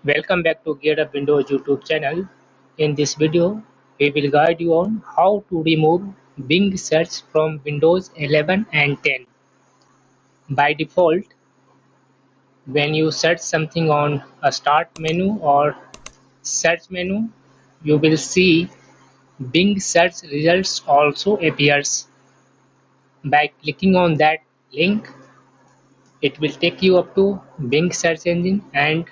Welcome back to Gear Up Windows YouTube channel. In this video, we will guide you on how to remove Bing search from Windows 11 and 10. By default, when you search something on a start menu or search menu, you will see Bing search results also appears. By clicking on that link, it will take you up to Bing search engine and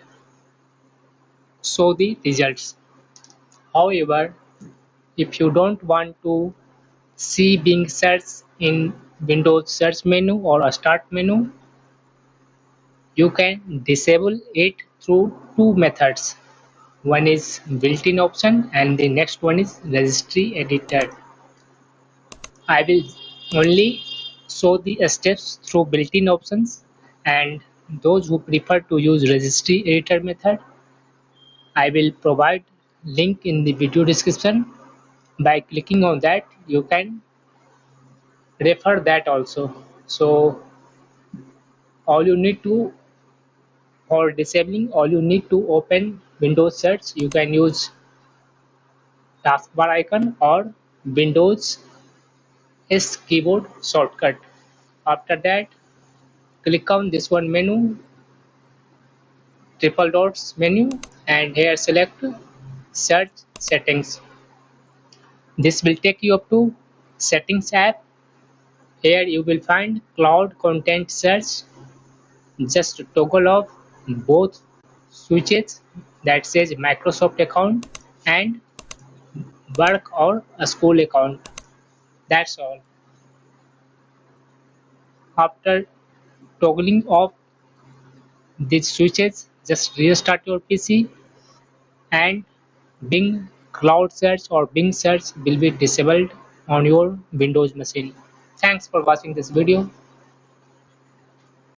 show the results. However, if you don't want to see Bing search in Windows search menu or a start menu, you can disable it through two methods. One is built-in option and the next one is registry editor. I will only show the steps through built-in options, and those who prefer to use registry editor method, I will provide link in the video description. By clicking on that, you can refer that also. So all you need to for disabling, all you need to open Windows search. You can use taskbar icon or Windows S keyboard shortcut. After that, click on this one menu, triple dots menu, and here select search settings. This will take you up to settings app. Here you will find cloud content search. Just toggle off both switches that says Microsoft account and work or a school account. That's all. After toggling off these switches, just restart your PC and Bing Cloud Search or Bing Search will be disabled on your Windows machine. Thanks for watching this video.